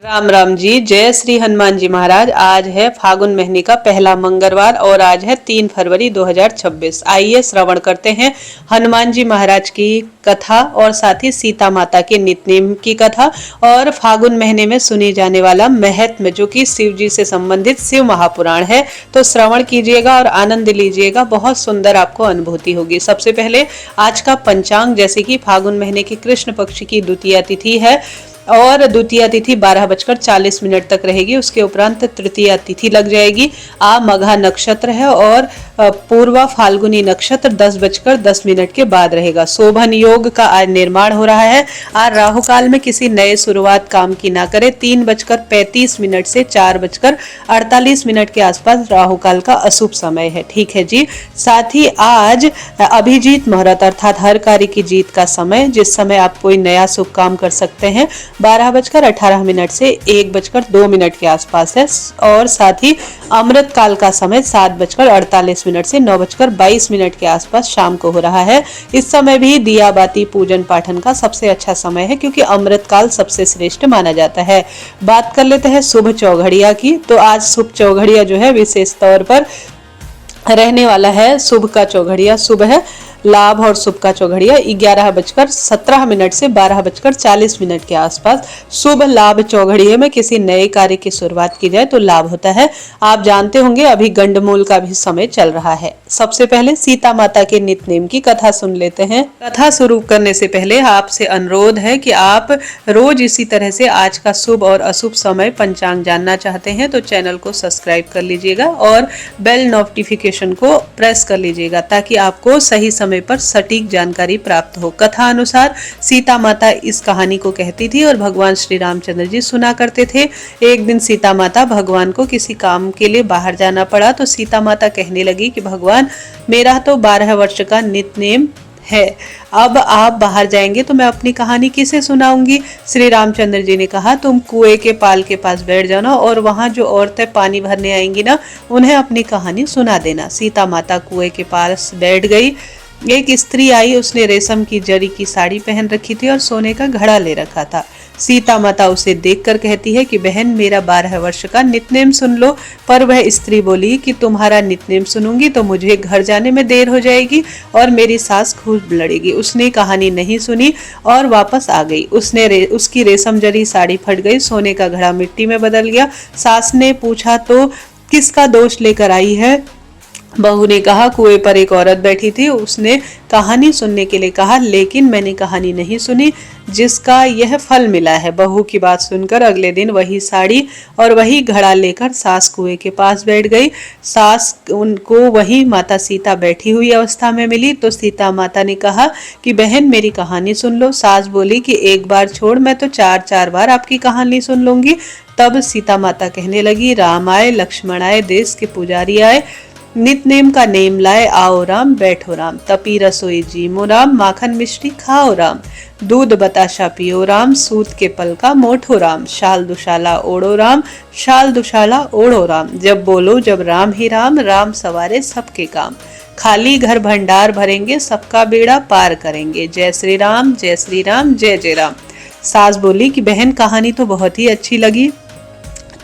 राम राम जी। जय श्री हनुमान जी महाराज। आज है फागुन महीने का पहला मंगलवार और आज है 3 फरवरी 2026। आइए श्रवण करते हैं हनुमान जी महाराज की कथा और साथ ही सीता माता के नित्य की कथा और फागुन महीने में सुनी जाने वाला महत्व जो कि शिव जी से संबंधित शिव महापुराण है। तो श्रवण कीजिएगा और आनंद लीजिएगा, बहुत सुंदर आपको अनुभूति होगी। सबसे पहले आज का पंचांग, जैसे कि फागुन महीने की कृष्ण पक्ष की द्वितीया तिथि है और द्वितीय तिथि 12:40 तक रहेगी। उसके उपरांत तृतीय तिथि लग जाएगी। आ मघा नक्षत्र है और पूर्वा फाल्गुनी नक्षत्र 10:10 के बाद रहेगा। शोभन योग का आज निर्माण हो रहा है। आज राहु काल में किसी नए शुरुआत काम की ना करें। 3:35 से 4:48 के आसपास राहु काल का अशुभ समय है। ठीक है जी। साथ ही आज अभिजीत मुहूर्त अर्थात हर कार्य की जीत का समय, जिस समय आप कोई नया शुभ काम कर सकते हैं, 12:18 से 1:02 के आसपास है। और साथ ही अमृत काल का समय 7:48 से 9:22 के आसपास शाम को हो रहा है। इस समय भी दिया बाती पूजन पाठन का सबसे अच्छा समय है, क्योंकि अमृत काल सबसे श्रेष्ठ माना जाता है। बात कर लेते हैं शुभ चौघड़िया की। तो आज शुभ चौघड़िया जो है विशेष तौर पर रहने वाला है। शुभ का चौघड़िया शुभ है। लाभ और शुभ का चौघड़िया 11:17 से 12:40 के आसपास। शुभ लाभ चौघड़िए में किसी नए कार्य की शुरुआत की जाए तो लाभ होता है। आप जानते होंगे अभी गंडमूल का भी समय चल रहा है। सबसे पहले सीता माता के नित्य नेम की कथा सुन लेते हैं। कथा शुरू करने से पहले आपसे अनुरोध है कि आप रोज इसी तरह से आज का शुभ और अशुभ समय पंचांग जानना चाहते हैं तो चैनल को सब्सक्राइब कर लीजिएगा और बेल नोटिफिकेशन को प्रेस कर लीजिएगा, ताकि आपको सही समय पर सटीक जानकारी प्राप्त हो। कथा अनुसार सीता माता इस कहानी को कहती थी और भगवान श्री रामचंद्र जी सुना करते थे। एक दिन सीता माता भगवान को किसी काम के लिए बाहर जाना पड़ा तो सीता माता कहने लगी कि भगवान, मेरा तो 12 वर्ष का नित्य नेम है, अब आप बाहर जाएंगे तो मैं अपनी कहानी किसे सुनाऊंगी। श्री रामचंद्र जी ने कहा, तुम कुएं के पाल के पास बैठ जाना और वहां जो औरतें पानी भरने आएंगी ना, उन्हें अपनी कहानी सुना देना। सीता माता कुएं के पास बैठ गई। एक स्त्री आई, उसने रेशम की जरी की साड़ी पहन रखी थी और सोने का घड़ा ले रखा था। सीता माता उसे देखकर कहती है कि बहन, मेरा 12 वर्ष का नित्य सुन लो। पर वह स्त्री बोली कि तुम्हारा नित्य सुनूंगी तो मुझे घर जाने में देर हो जाएगी और मेरी सास खूब लड़ेगी। उसने कहानी नहीं सुनी और वापस आ गई। उसकी रेशम जरी साड़ी फट गई, सोने का घड़ा मिट्टी में बदल गया। सास ने पूछा, तो किसका दोष लेकर आई है? बहू ने कहा, कुएं पर एक औरत बैठी थी, उसने कहानी सुनने के लिए कहा, लेकिन मैंने कहानी नहीं सुनी, जिसका यह फल मिला है। बहू की बात सुनकर अगले दिन वही साड़ी और वही घड़ा लेकर सास कुएं के पास बैठ गई। सास उनको वही माता सीता बैठी हुई अवस्था में मिली तो सीता माता ने कहा कि बहन, मेरी कहानी सुन लो। सास बोली कि एक बार छोड़, मैं तो 4 बार आपकी कहानी सुन लूंगी। तब सीता माता कहने लगी, राम आए, लक्ष्मण आए, देश के पुजारी आए, नित्य नेम का नेम लाए, आओ राम, बैठो राम, तपी रसोई जीमो राम, माखन मिश्री खाओ राम, दूध बताशा पियो राम, सूत के पल का मोठो राम, शाल दुशाला ओढ़ो राम, शाल दुशाला ओढ़ो राम, जब बोलो जब राम ही राम, राम सवारे सबके काम, खाली घर भंडार भरेंगे, सबका बेड़ा पार करेंगे, जय श्री राम, जय श्री राम, जय जय राम। सास बोली कि बहन, कहानी तो बहुत ही अच्छी लगी।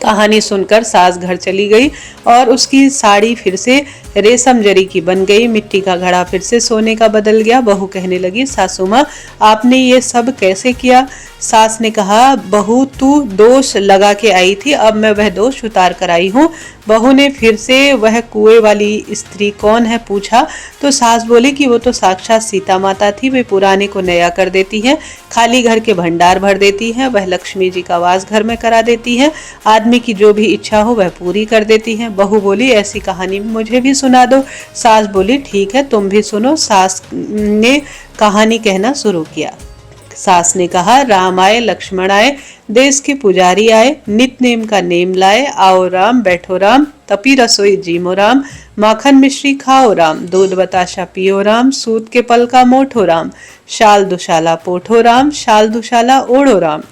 कहानी सुनकर सास घर चली गई और उसकी साड़ी फिर से रेशम जरी की बन गई, मिट्टी का घड़ा फिर से सोने का बदल गया। बहू कहने लगी, सासू माँ, आपने ये सब कैसे किया? सास ने कहा, बहू, तू दोष लगा के आई थी, अब मैं वह दोष उतार कर आई हूँ। बहू ने फिर से वह कुएं वाली स्त्री कौन है पूछा तो सास बोली कि वो तो साक्षात सीता माता थी। वे पुराने को नया कर देती है, खाली घर के भंडार भर देती है, वह लक्ष्मी जी का वास घर में करा देती है, आदमी की जो भी इच्छा हो वह पूरी कर देती है। बहू बोली, ऐसी कहानी मुझे भी सुना दो। सास बोली, ठीक है, तुम भी सुनो। सास ने कहानी कहना शुरू किया। सास ने कहा, राम आए, लक्ष्मण आए, देश के पुजारी आए, नित्य नेम का नेम लाए, आओ राम, बैठो राम, तपी रसोई जीमो राम, माखन मिश्री खाओ राम, दूध बताशा पियो राम, सूत के पल का मोठो राम, शाल दुशाला पोठो राम, शाल दुशाला ओढ़ो राम,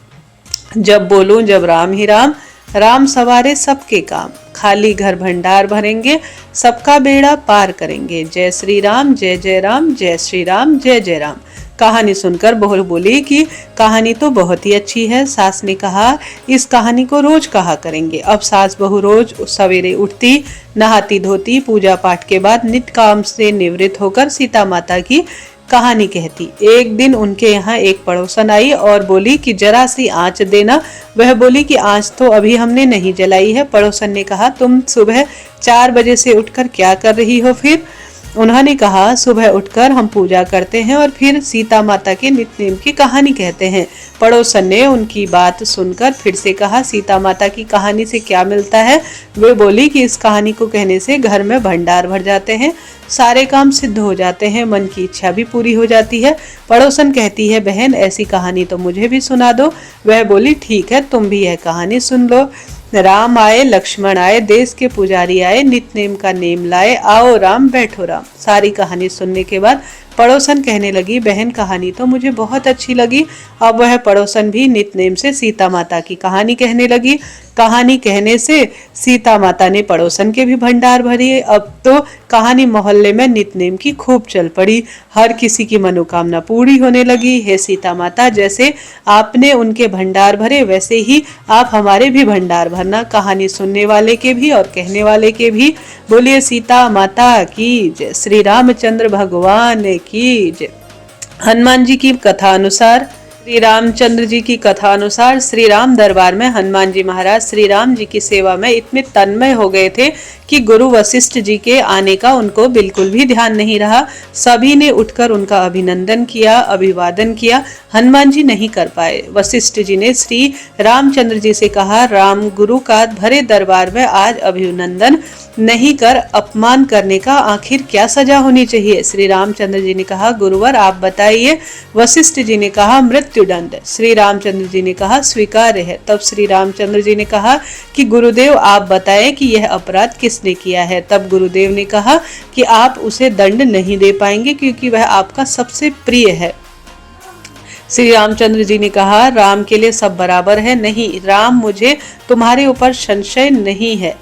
जब बोलूं जब राम ही राम, राम सवारे सबके काम, खाली घर भंडार भरेंगे, सबका बेड़ा पार करेंगे। जय श्री राम, जय जय राम, जय श्री राम, जय जय राम। कहानी सुनकर बहू बोली कि कहानी तो बहुत ही अच्छी है। सास ने कहा इस कहानी को रोज कहा करेंगे। अब सास बहू रोज सवेरे उठती, नहाती धोती, पूजा पाठ के बाद नित्य काम से निवृत्त होकर सीता माता की कहानी कहती। एक दिन उनके यहाँ एक पड़ोसन आई और बोली कि जरा सी आंच देना। वह बोली कि आंच तो अभी हमने नहीं जलाई है। पड़ोसन ने कहा तुम सुबह 4 बजे से उठकर क्या कर रही हो फिर? उन्होंने कहा सुबह उठकर हम पूजा करते हैं और फिर सीता माता के नित्य नेम की कहानी कहते हैं। पड़ोसन ने उनकी बात सुनकर फिर से कहा सीता माता की कहानी से क्या मिलता है? वे बोली कि इस कहानी को कहने से घर में भंडार भर जाते हैं, सारे काम सिद्ध हो जाते हैं, मन की इच्छा भी पूरी हो जाती है। पड़ोसन कहती है बहन ऐसी कहानी तो मुझे भी सुना दो। वह बोली ठीक है तुम भी यह कहानी सुन लो। राम आए लक्ष्मण आए, देश के पुजारी आए, नित नेम का नेम लाए, आओ राम बैठो राम। सारी कहानी सुनने के बाद पड़ोसन कहने लगी बहन कहानी तो मुझे बहुत अच्छी लगी। अब वह पड़ोसन भी नित नेम से सीता माता की कहानी कहने लगी। कहानी कहने से सीता माता ने पड़ोसन के भी भंडार भरे। अब तो कहानी मोहल्ले में नित नेम की खूब चल पड़ी। हर किसी की मनोकामना पूरी होने लगी। हे सीता माता जैसे आपने उनके भंडार भरे वैसे ही आप हमारे भी भंडार भरना, कहानी सुनने वाले के भी और कहने वाले के भी। बोलिए सीता माता की जय, श्री रामचंद्र भगवान की जय। हनुमान जी की कथा अनुसार श्री रामचंद्र जी की कथा अनुसार श्री राम दरबार में हनुमान जी महाराज श्री राम जी की सेवा में इतने तन्मय हो गए थे कि गुरु वशिष्ठ जी के आने का उनको बिल्कुल भी ध्यान नहीं रहा। सभी ने उठकर उनका अभिनंदन किया, अभिवादन किया, हनुमान जी नहीं कर पाए। वशिष्ठ जी ने श्री रामचंद्र जी से कहा राम गुरु का भरे दरबार में आज अभिनंदन नहीं कर अपमान करने का आखिर क्या सजा होनी चाहिए? श्री रामचंद्र जी ने कहा गुरुवर आप बताइए। वशिष्ठ जी ने कहा मृत्युदंड। श्री रामचंद्र जी ने कहा स्वीकार्य है। तब श्री रामचंद्र जी ने कहा कि गुरुदेव आप बताएं कि यह अपराध किसने किया है? तब गुरुदेव ने कहा कि आप उसे दंड नहीं दे पाएंगे क्योंकि वह आपका सबसे प्रिय है। श्री रामचंद्र जी ने कहा राम के लिए सब बराबर है। नहीं राम मुझे तुम्हारे ऊपर संशय नहीं है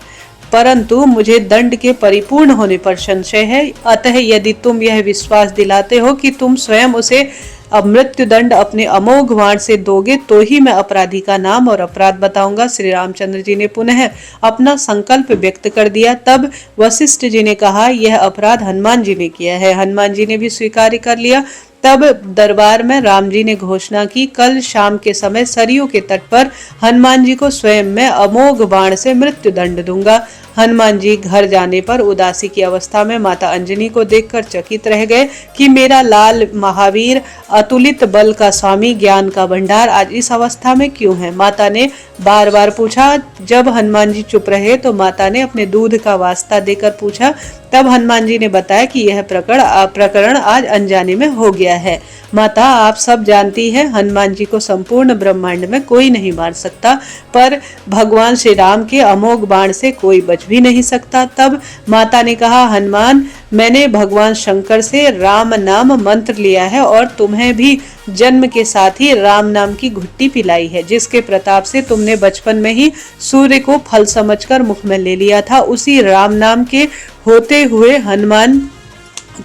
परंतु मुझे दंड के परिपूर्ण होने पर संशय है। अतः यदि तुम यह विश्वास दिलाते हो कि तुम स्वयं उसे मृत्यु दंड अपने अमोघ वाण से दोगे तो ही मैं अपराधी का नाम और अपराध बताऊंगा। श्री रामचंद्र जी ने पुनः अपना संकल्प व्यक्त कर दिया। तब वशिष्ठ जी ने कहा यह अपराध हनुमान जी ने किया है। हनुमान जी ने भी स्वीकार कर लिया। तब दरबार में राम जी ने घोषणा की कल शाम के समय सरयू के तट पर हनुमान जी को स्वयं मैं अमोघ बाण से मृत्यु दंड दूंगा। हनुमान जी घर जाने पर उदासी की अवस्था में माता अंजनी को देखकर चकित रह गए कि मेरा लाल महावीर अतुलित बल का स्वामी ज्ञान का भंडार आज इस अवस्था में क्यों है? माता ने बार बार पूछा। जब हनुमान जी चुप रहे तो माता ने अपने दूध का वास्ता देकर पूछा। तब हनुमान जी ने बताया कि यह प्रकरण आज अनजाने में हो गया है। माता आप सब जानती हैं हनुमान जी को संपूर्ण ब्रह्मांड में कोई नहीं मार सकता पर भगवान श्री राम के अमोघ बाण से कोई बच भी नहीं सकता। तब माता ने कहा हनुमान मैंने भगवान शंकर से राम नाम मंत्र लिया है और तुम्हें भी जन्म के साथ ही राम नाम की घुट्टी पिलाई है जिसके प्रताप से तुमने बचपन में ही सूर्य को फल समझकर मुख में ले लिया था। उसी राम नाम के होते हुए हनुमान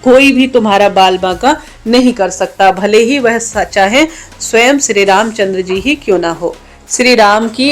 कोई भी तुम्हारा बाल बांका नहीं कर सकता भले ही वह चाहे स्वयं श्री रामचंद्र जी ही क्यों ना हो। श्री राम की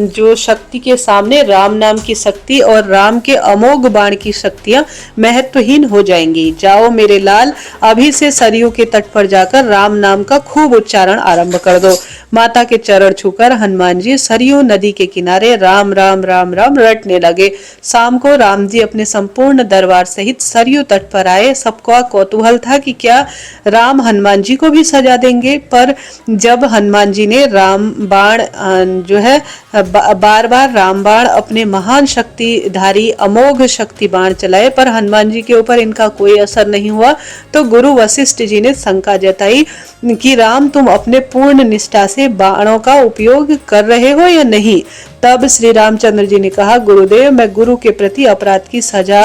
जो शक्ति के सामने राम नाम की शक्ति और राम के अमोघ बाण की शक्तियां महत्वहीन हो जाएंगी। जाओ मेरे लाल अभी से सरयू के तट पर जाकर राम नाम का खूब उच्चारण आरंभ कर दो। माता के चरण छूकर हनुमान जी सरयू नदी के किनारे राम राम राम राम रटने लगे। शाम को राम जी अपने संपूर्ण दरबार सहित सरयू तट पर आए। सबका कौतूहल था कि क्या राम हनुमान जी को भी सजा देंगे। पर जब हनुमान जी ने राम बाण जो है बार बार राम बाण अपने महान शक्तिधारी अमोघ शक्ति बाण चलाए पर हनुमान जी के ऊपर इनका कोई असर नहीं हुआ तो गुरु वशिष्ठ जी ने शंका जताई कि राम तुम अपने पूर्ण निष्ठा से बाणों का उपयोग कर रहे हो या नहीं। तब श्री रामचंद्र जी ने कहा, गुरुदेव, मैं गुरु के प्रति अपराध की सजा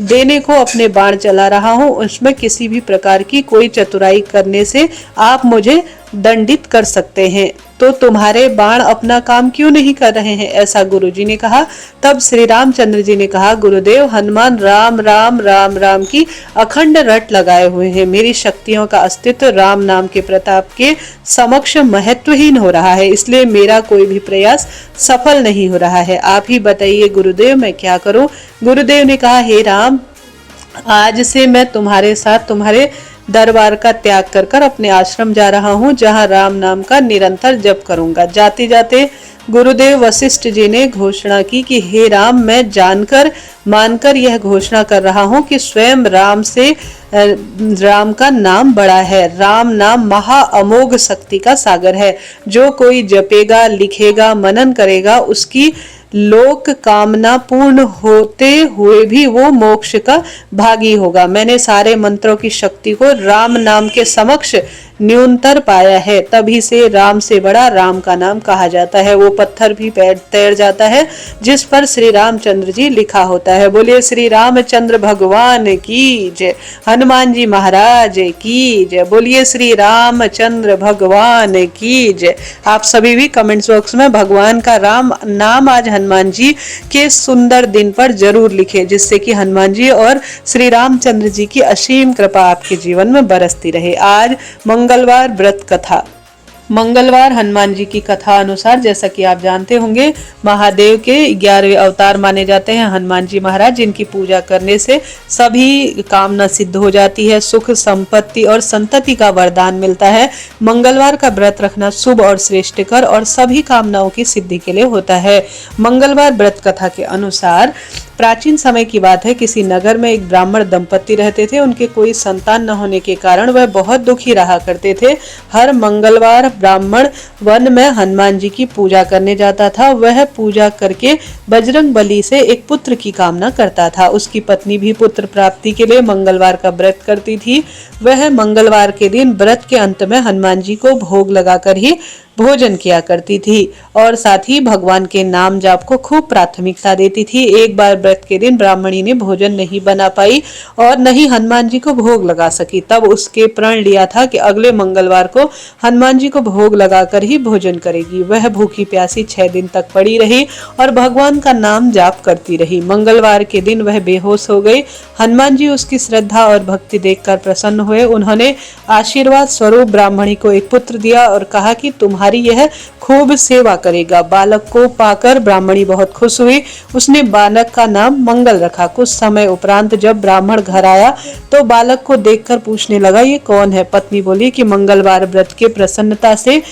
देने को अपने बाण चला रहा हूँ, उसमें किसी भी प्रकार की कोई चतुराई करने से आप मुझे दंडित कर सकते हैं, तो तुम्हारे बाण अपना काम क्यों नहीं कर रहे हैं, ऐसा गुरुजी ने कहा। तब श्री रामचंद्र जी ने कहा, गुरुदेव, हनुमान राम राम राम राम की अखंड रट लगाए हुए हैं। मेरी शक्तियों का अस्तित्व राम नाम के प्रताप के समक्ष महत्वहीन हो रहा है, इसलिए मेरा कोई भी प्रयास सफल नहीं हो रहा है। आप ही बताइए गुरुदेव, मैं क्या करूं। गुरुदेव ने कहा, हे राम, आज से मैं तुम्हारे साथ तुम्हारे दरबार का त्याग कर कर अपने आश्रम जा रहा हूँ, जहाँ राम नाम का निरंतर जप करूंगा। जाते जाते गुरुदेव वशिष्ठ जी ने घोषणा की कि हे राम, मैं जानकर मानकर यह घोषणा कर रहा हूँ कि स्वयं राम का नाम बड़ा है। राम नाम महा अमोघ शक्ति का सागर है। जो कोई जपेगा, लिखेगा, मनन करेगा, उसकी लोक कामना पूर्ण होते हुए भी वो मोक्ष का भागी होगा। मैंने सारे मंत्रों की शक्ति को राम नाम के समक्ष न्यूनतर पाया है, तभी से राम से बड़ा राम का नाम कहा जाता है। वो पत्थर भी तैर जाता है जिस पर श्री रामचंद्र जी लिखा होता है। बोलिए श्री रामचंद्र भगवान की जय, हनुमान जी महाराज की जय। बोलिए श्री रामचंद्र भगवान की जय। आप सभी भी कमेंट्स बॉक्स में भगवान का राम नाम आज हनुमान जी के सुंदर दिन पर जरूर लिखे, जिससे कि हनुमान जी और श्री रामचंद्र जी की असीम कृपा आपके जीवन में बरसती रहे। आज मंगलवार व्रत कथा। मंगलवार हनुमान जी की कथा अनुसार, जैसा कि आप जानते होंगे, महादेव के 11वें अवतार माने जाते हैं हनुमान जी महाराज, जिनकी पूजा करने से सभी कामना सिद्ध हो जाती है, सुख संपत्ति और संतति का वरदान मिलता है। मंगलवार का व्रत रखना शुभ और श्रेष्ठकर और सभी कामनाओं की सिद्धि के लिए होता है। मंगलवार व्रत कथा के अनुसार प्राचीन समय की बात है, किसी नगर में एक ब्राह्मण दंपति रहते थे। उनके कोई संतान न होने के कारण वह बहुत दुखी रहा करते थे। हर मंगलवार ब्राह्मण वन में हनुमान जी की पूजा करने जाता था। वह पूजा करके बजरंग बली से एक पुत्र की कामना करता था। उसकी पत्नी भी पुत्र प्राप्ति के लिए मंगलवार का व्रत करती थी। वह मंगलवार के दिन व्रत के अंत में हनुमान जी को भोग लगाकर ही भोजन किया करती थी और साथ ही भगवान के नाम जाप को खूब प्राथमिकता देती थी। एक बार व्रत के दिन ब्राह्मणी ने भोजन नहीं बना पाई और न ही हनुमान जी को भोग लगा सकी। तब उसके प्रण लिया था कि अगले मंगलवार को हनुमान जी को भोग लगाकर ही भोजन करेगी। वह भूखी प्यासी 6 दिन तक पड़ी रही और भगवान का नाम जाप करती रही। मंगलवार के दिन वह बेहोश हो गई। हनुमान जी उसकी श्रद्धा और भक्ति देखकर प्रसन्न हुए। उन्होंने आशीर्वाद स्वरूप ब्राह्मणी को एक पुत्र दिया और कहा कि तुम्हारी यह खूब सेवा करेगा। बालक को पाकर ब्राह्मणी बहुत खुश हुई। उसने बालक का नाम मंगल रखा। कुछ समय उपरांत जब ब्राह्मण घर आया तो बालक को देखकर पूछने लगा, ये कौन है। पत्नी बोली कि मंगलवार व्रत के प्रसन्नता से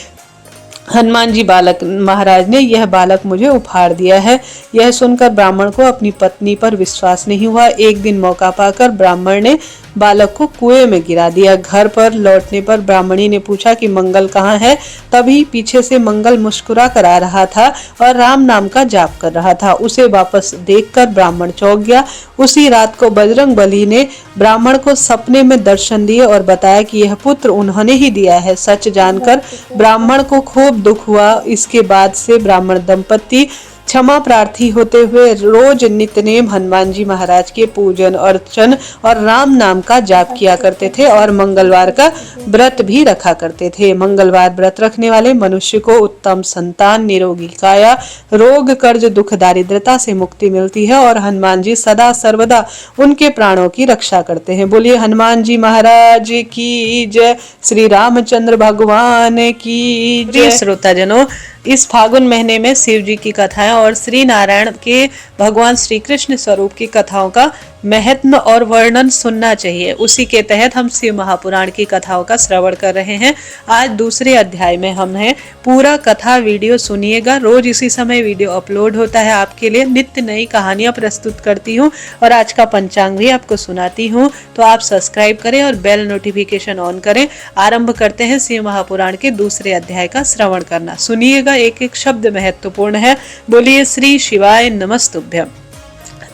हनुमान जी महाराज ने यह बालक मुझे उपहार दिया है। यह सुनकर ब्राह्मण को अपनी पत्नी पर विश्वास नहीं हुआ। एक दिन मौका पाकर ब्राह्मण ने बालक को कुएं में गिरा दिया। घर पर लौटने पर ब्राह्मणी ने पूछा कि मंगल कहाँ है। तभी पीछे से मंगल मुस्कुरा कर आ रहा था और राम नाम का जाप कर रहा था। उसे वापस देखकर ब्राह्मण चौंक गया। उसी रात को बजरंग बली ने ब्राह्मण को सपने में दर्शन दिए और बताया कि यह पुत्र उन्होंने ही दिया है। सच जानकर ब्राह्मण को खूब दुख हुआ। इसके बाद से ब्राह्मण दंपति क्षमा प्रार्थी होते हुए रोज नित्यनेम हनुमान जी महाराज के पूजन अर्चन और राम नाम का जाप किया करते थे और मंगलवार का व्रत भी रखा करते थे। मंगलवार व्रत रखने वाले मनुष्य को उत्तम संतान, निरोगी काया, रोग कर्ज दुख दारिद्रता से मुक्ति मिलती है और हनुमान जी सदा सर्वदा उनके प्राणों की रक्षा करते हैं। बोलिए हनुमान जी महाराज की जय, श्री रामचंद्र भगवान की जय। श्रोताजनों, इस फागुन महीने में शिव जी की कथाएं और श्री नारायण के भगवान श्री कृष्ण स्वरूप की कथाओं का महत्व और वर्णन सुनना चाहिए। उसी के तहत हम शिव महापुराण की कथाओं का श्रवण कर रहे हैं। आज दूसरे अध्याय में हम हैं। पूरा कथा वीडियो सुनिएगा। रोज इसी समय वीडियो अपलोड होता है आपके लिए। नित्य नई कहानियां प्रस्तुत करती हूं और आज का पंचांग भी आपको सुनाती हूं, तो आप सब्सक्राइब करें और बेल नोटिफिकेशन ऑन करें। आरंभ करते हैं शिव महापुराण के दूसरे अध्याय का श्रवण करना। सुनिएगा, एक एक शब्द महत्वपूर्ण है। बोलिए श्री शिवाय नमस्तुभ्यम।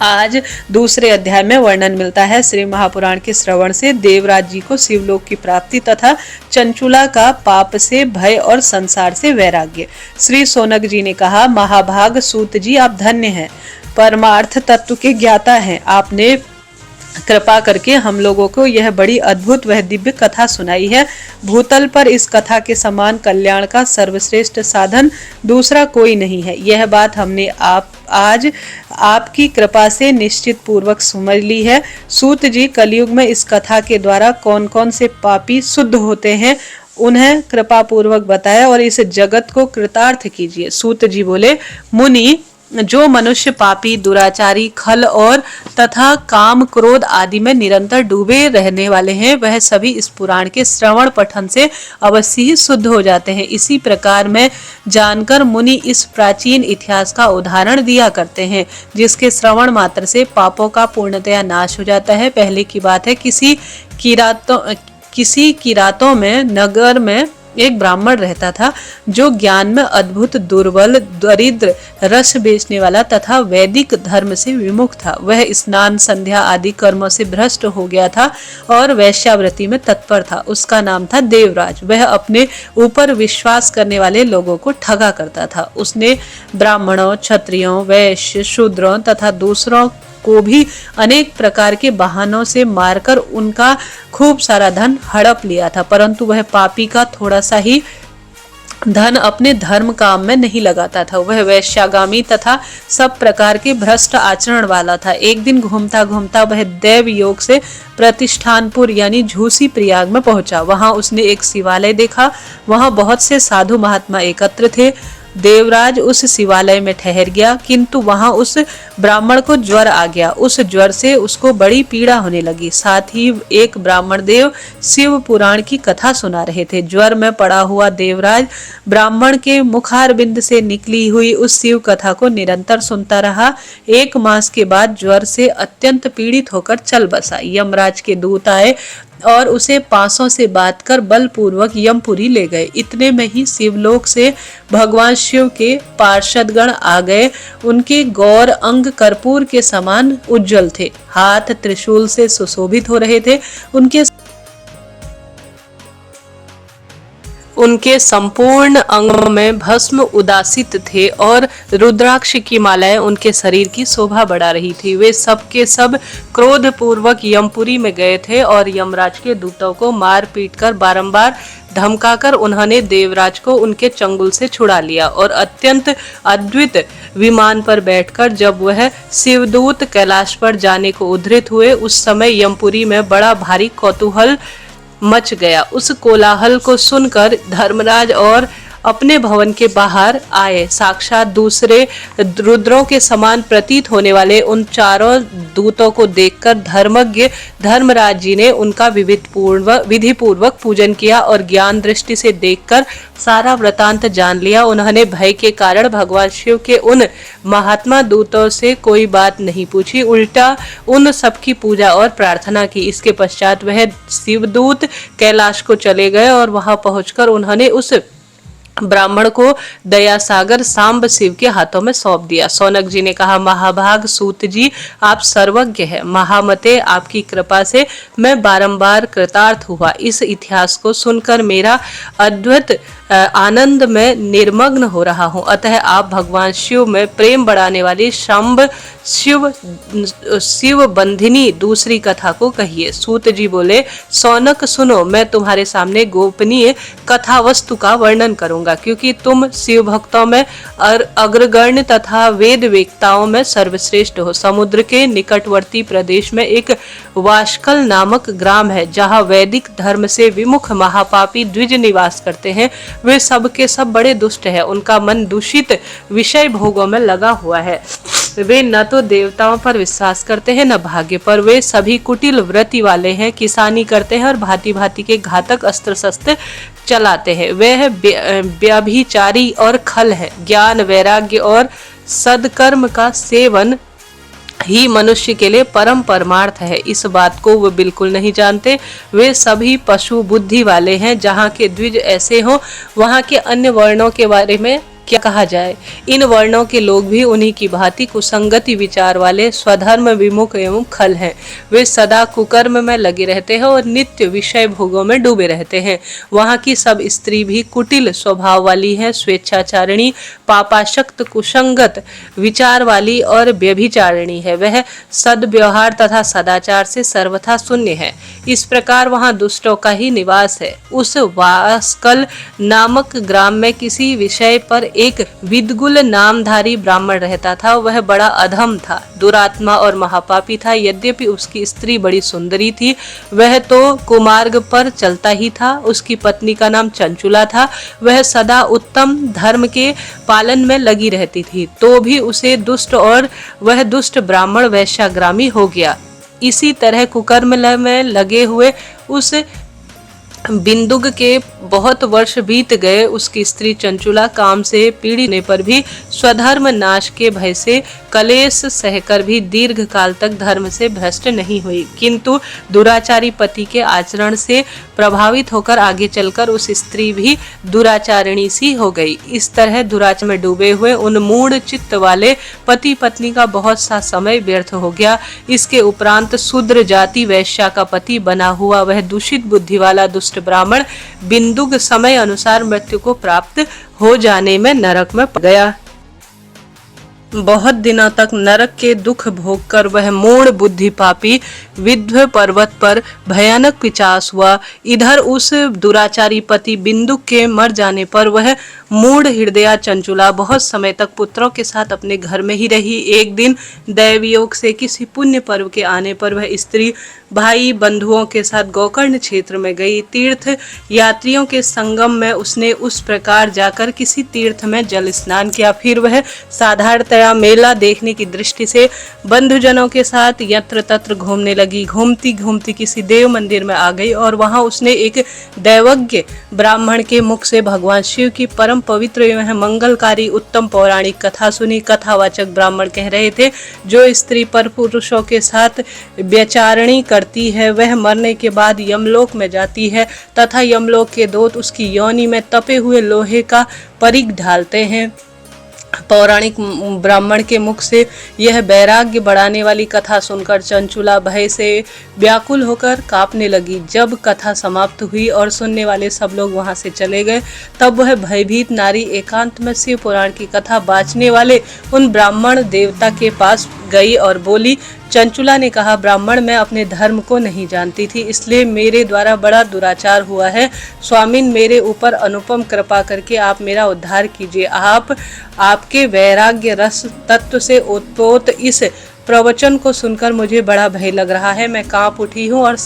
आज दूसरे अध्याय में वर्णन मिलता है श्री महापुराण के श्रवण से देवराज जी को शिवलोक की प्राप्ति तथा चंचुला का पाप से भय और संसार से वैराग्य। श्री सोनक जी ने कहा, महाभाग सूत जी, आप धन्य हैं, परमार्थ तत्व के ज्ञाता हैं। आपने कृपा करके हम लोगों को यह बड़ी अद्भुत वह दिव्य कथा सुनाई है। भूतल पर इस कथा के समान कल्याण का सर्वश्रेष्ठ साधन दूसरा कोई नहीं है। यह बात हमने आज आपकी कृपा से निश्चित पूर्वक समझ ली है। सूत जी, कलयुग में इस कथा के द्वारा कौन कौन से पापी शुद्ध होते हैं उन्हें कृपा पूर्वक बताया और इस जगत को कृतार्थ कीजिए। सूत जी बोले, मुनि, जो मनुष्य पापी, दुराचारी, खल और तथा काम, क्रोध आदि में निरंतर डूबे रहने वाले हैं, वह सभी इस पुराण के श्रवण पठन से अवश्य ही शुद्ध हो जाते हैं। इसी प्रकार में जानकर मुनि इस प्राचीन इतिहास का उदाहरण दिया करते हैं, जिसके श्रवण मात्र से पापों का पूर्णतया नाश हो जाता है। पहले की बात है, किसी किरातों में नगर में एक ब्राह्मण रहता था, जो ज्ञान में अद्भुत, दुर्बल, दरिद्र, रस बेचने वाला तथा वैदिक धर्म से विमुख था। वह स्नान, संध्या आदि कर्मों से भ्रष्ट हो गया था और वैश्यावृत्ति में तत्पर था। उसका नाम था देवराज। वह अपने ऊपर विश्वास करने वाले लोगों को ठगा करता था। उसने ब्राह्मणों, क्षत्रियों, वैश्य, शूद्रों तथा दूसरों को भी अनेक प्रकार के बहानों से मारकर उनका खूब सारा धन हड़प लिया था, परंतु वह पापी का थोड़ा सा ही धन अपने धर्म काम में नहीं लगाता था। वह वैश्यागामी तथा सब प्रकार के भ्रष्ट आचरण वाला था। एक दिन घूमता घूमता वह देव योग से प्रतिष्ठानपुर यानी झूसी प्रयाग में पहुंचा। वहां उसने एक शिवालय देखा। वहां बहुत से साधु महात्मा एकत्र थे। देवराज उस शिवालय में ठहर गया, किंतु वहां उस ब्राह्मण को ज्वर आ गया। उस ज्वर से उसको बड़ी पीड़ा होने लगी। साथ ही एक ब्राह्मण देव शिव पुराण की कथा सुना रहे थे। ज्वर में पड़ा हुआ देवराज ब्राह्मण के मुखारबिंद से निकली हुई उस शिव कथा को निरंतर सुनता रहा। 1 मास के बाद ज्वर से अत्यंत पीड़ित होकर चल बसा। यमराज के दूत आए और उसे पासों से बांधकर बलपूर्वक यमपुरी ले गए। इतने में ही शिवलोक से भगवान शिव के पार्षदगण आ गए। उनके गौर अंग कर्पूर के समान उज्जवल थे, हाथ त्रिशूल से सुशोभित हो रहे थे। उनके संपूर्ण अंग में भस्म उदासित थे और रुद्राक्ष की मालाएं उनके शरीर की शोभा बढ़ा रही थी। वे सब के सब क्रोध पूर्वक यमपुरी में गए थे और यमराज के दूतों को मार पीट कर बारंबार धमकाकर उन्होंने देवराज को उनके चंगुल से छुड़ा लिया और अत्यंत अद्भुत विमान पर बैठकर जब वह शिवदूत कैलाश पर जाने को उद्धृत हुए, उस समय यमपुरी में बड़ा भारी कौतूहल मच गया। उस कोलाहल को सुनकर धर्मराज और अपने भवन के बाहर आए। साक्षात दूसरे रुद्रों के समान प्रतीत होने वाले उन चारों दूतों को देखकर धर्मज्ञ धर्मराज जी ने उनका विधि पूर्वक पूजन किया और ज्ञान दृष्टि से देखकर सारा वृतांत जान लिया। उन्होंने भय के कारण भगवान शिव के उन महात्मा दूतों से कोई बात नहीं पूछी, उल्टा उन सबकी पूजा और प्रार्थना की। इसके पश्चात वह शिवदूत कैलाश को चले गए और वहां पहुंचकर उन्होंने उस ब्राह्मण को दया सागर सांब शिव के हाथों में सौंप दिया। सौनक जी ने कहा, महाभाग सूत जी, आप सर्वज्ञ हैं। महामते, आपकी कृपा से मैं बारंबार कृतार्थ हुआ। इस इतिहास को सुनकर मेरा अद्भुत आनंद में निर्मग्न हो रहा हूँ। अतः आप भगवान शिव में प्रेम बढ़ाने वाली शांब शिव बंधिनी दूसरी कथा को कहिए। सूत जी बोले, सौनक सुनो, मैं तुम्हारे सामने गोपनीय कथा वस्तु का वर्णन करूंगा, क्योंकि तुम शिव भक्तों में अग्रगण्य तथा वेद वेत्ताओं में सर्वश्रेष्ठ हो। समुद्र के निकटवर्ती प्रदेश में एक वाशकल नामक ग्राम है, जहाँ वैदिक धर्म से विमुख महापापी द्विज निवास करते हैं। वे सब के सब बड़े दुष्ट हैं। उनका मन दूषित विषय भोगों में लगा हुआ है। वे न तो देवताओं पर विश्वास करते हैं, न भाग्य पर। वे सभी कुटिल वृत्ति वाले हैं, किसानी करते हैं और भांति भांति के घातक अस्त्र शस्त्र चलाते हैं। वे व्यभिचारी और खल है। ज्ञान, वैराग्य और सदकर्म का सेवन ही मनुष्य के लिए परम परमार्थ है। इस बात को वे बिल्कुल नहीं जानते। वे सभी पशु बुद्धि वाले हैं। जहाँ के द्विज ऐसे हो, वहाँ के अन्य वर्णों के बारे में क्या कहा जाए। इन वर्णों के लोग भी उन्हीं की भांति कुसंगति विचार वाले, स्वधर्म विमुख एवं खल हैं। वे सदा कुकर्म में लगे रहते हैं और नित्य विषय भोगों में डूबे रहते हैं। वहाँ की सब स्त्री भी कुटिल स्वभाव वाली है, स्वेच्छाचारिणी, पापाशक्त, कुसंगत विचार वाली और व्यभिचारिणी है। वह सद्व्यवहार तथा सदाचार से सर्वथा शून्य है। इस प्रकार वहाँ दुष्टों का ही निवास है। उस वास्कल नामक ग्राम में किसी विषय पर एक विदगुल नामधारी ब्राह्मण रहता था। वह बड़ा अधम था, दुरात्मा और महापापी था। यद्यपि उसकी स्त्री बड़ी सुंदरी थी, वह तो कुमार्ग पर चलता ही था। उसकी पत्नी का नाम चंचुला था। वह सदा उत्तम धर्म के पालन में लगी रहती थी, तो भी उसे दुष्ट और वह दुष्ट ब्राह्मण वैश्याग्रामी हो गया। इसी तरह कुकर्म में लगे हुए उस बिंदुक के बहुत वर्ष बीत गए। उसकी स्त्री चंचुला काम से पीड़ित पर भी स्वधर्म नाश के भय से कलेश सहकर भी दीर्घ काल तक धर्म से भ्रष्ट नहीं हुई, किंतु दुराचारी पति के आचरण से प्रभावित होकर आगे चलकर उस स्त्री भी दुराचारिणी सी हो गई। इस तरह दुराचार में डूबे हुए उन मूढ़ चित्त वाले पति पत्नी का बहुत सा समय व्यर्थ हो गया। इसके उपरांत शूद्र जाति वैश्या का पति बना हुआ वह दूषित बुद्धि वाला दुष्ट ब्राह्मण बिंदुक समय अनुसार मृत्यु को प्राप्त हो जाने में नरक में पड़ गया। बहुत दिनों तक नरक के दुख भोग कर वह मूढ़ बुद्धि पापी विंध्य पर्वत पर भयानक पिचास हुआ। इधर उस दुराचारी पति बिंदुक के मर जाने पर वह मूढ़ हृदया चंचुला बहुत समय तक पुत्रों के साथ अपने घर में ही रही। एक दिन दैवयोग से किसी पुण्य पर्व के आने पर वह स्त्री भाई बंधुओं के साथ गोकर्ण क्षेत्र में गई। तीर्थ यात्रियों के संगम में उसने उस प्रकार जाकर किसी तीर्थ में जल स्नान किया। फिर वह साधारणतया मेला देखने की दृष्टि से बंधुजनों के साथ यत्र तत्र घूमने लगी। घूमती घूमती किसी देव मंदिर में आ गई और वहां उसने एक दैवज्ञ ब्राह्मण के मुख से भगवान शिव की परम पवित्र एवं मंगलकारी उत्तम पौराणिक कथा सुनी। कथावाचक ब्राह्मण कह रहे थे, जो स्त्री पर पुरुषों के साथ व्यचारणी करती है वह मरने के बाद यमलोक में जाती है तथा यमलोक के दूत उसकी योनि में तपे हुए लोहे का परिघ ढालते हैं। पौराणिक ब्राह्मण के मुख से यह वैराग्य बढ़ाने वाली कथा सुनकर चंचुला भय से व्याकुल होकर कांपने लगी। जब कथा समाप्त हुई और सुनने वाले सब लोग वहां से चले गए, तब वह भयभीत नारी एकांत में शिव पुराण की कथा बाँचने वाले उन ब्राह्मण देवता के पास गई और बोली, चंचुला ने कहा, ब्राह्मण मैं अपने धर्म को नहीं जानती थी, इसलिए मेरे द्वारा बड़ा दुराचार हुआ है। स्वामिन मेरे ऊपर अनुपम कृपा करके आप मेरा उद्धार कीजिए। आपके वैराग्य रस तत्व से ओतप्रोत इस प्रवचन को सुनकर मुझे बड़ा भय लग रहा है। मैं कांप उठी हूँ और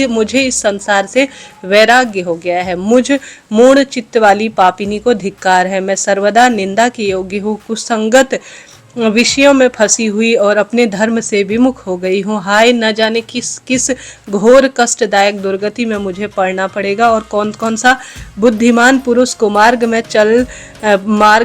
मुझे इस संसार से वैराग्य हो गया है। मुझ मूढ़ चित्त वाली पापिनी को धिक्कार है। मैं सर्वदा निंदा के योग्य हूँ, कुसंगत विषयों में फंसी हुई और अपने धर्म से विमुख हो गई हूँ। हाय, न जाने किस किस घोर कष्टदायक दुर्गति में मुझे पड़ना पड़ेगा और कौन कौन सा बुद्धिमान पुरुष को मार्ग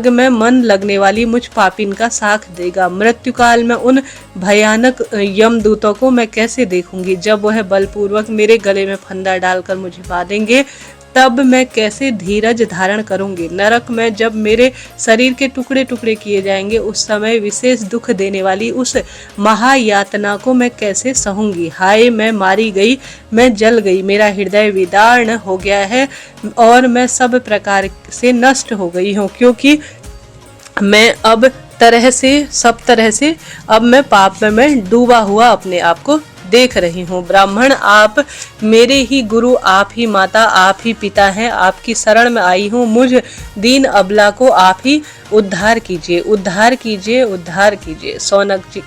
में मन लगने वाली मुझ पापिन का साथ देगा। मृत्यु काल में उन भयानक यमदूतों को मैं कैसे देखूंगी। जब वह बलपूर्वक मेरे गले में फंदा डालकर मुझे बांधेंगे, तब मैं कैसे धीरज धारण करूंगी। नरक में जब मेरे शरीर के टुकड़े टुकड़े किए जाएंगे, उस समय विशेष दुख देने वाली उस महायातना को मैं कैसे सहूंगी। हाय, मैं मारी गई, मैं जल गई, मेरा हृदय विदार्ण हो गया है और मैं सब प्रकार से नष्ट हो गई हूँ, क्योंकि मैं सब तरह से अब मैं पाप में डूबा हुआ अपने आप को देख रही हूँ। ब्राह्मण, आप मेरे ही गुरु, आप ही माता, आप ही पिता हैं। आपकी शरण में आई हूँ। मुझ दीन अबला को आप ही उद्धार कीजिए, उद्धार कीजिए, उद्धार कीजिए।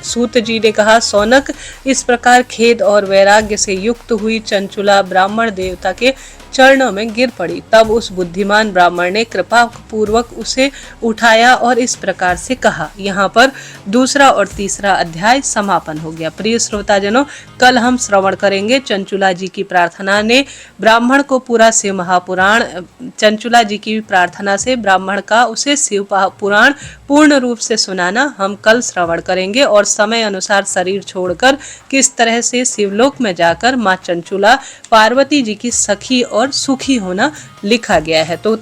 सूत जी ने कहा, सौनक, इस प्रकार खेद और वैराग्य से युक्त हुई चंचुला ब्राह्मण देवता के चरणों में गिर पड़ी। तब उस बुद्धिमान ब्राह्मण ने कृपा पूर्वक उसे उठाया और इस प्रकार से कहा। यहाँ पर दूसरा और तीसरा अध्याय समापन हो गया। प्रिय श्रोताजनों, कल हम श्रवण करेंगे चंचुला जी की प्रार्थना ने ब्राह्मण को पूरा शिव महापुराण, चंचुला जी की प्रार्थना से ब्राह्मण का उसे शिव महापुराण पूर्ण रूप से सुनाना हम कल श्रवण करेंगे और समय अनुसार शरीर छोड़कर किस तरह से शिवलोक में जाकर माँ चंचुला पार्वती जी की सखी और सुखी होना लिखा गया है। तो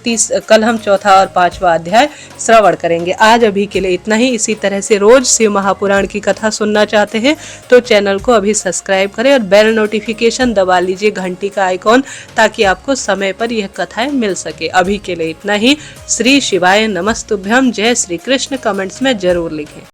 कल हम चौथा और पांचवा अध्याय श्रवण करेंगे। आज अभी के लिए इतना ही। इसी तरह से रोज शिव महापुराण की कथा सुनना चाहते हैं तो चैनल को अभी सब्सक्राइब करें और बेल नोटिफिकेशन दबा लीजिए, घंटी का आइकॉन, ताकि आपको समय पर यह कथाएं मिल सके। अभी के लिए इतना ही। श्री शिवाय नमस्तुभ्यम। जय श्री कृष्ण कमेंट्स में जरूर लिखें।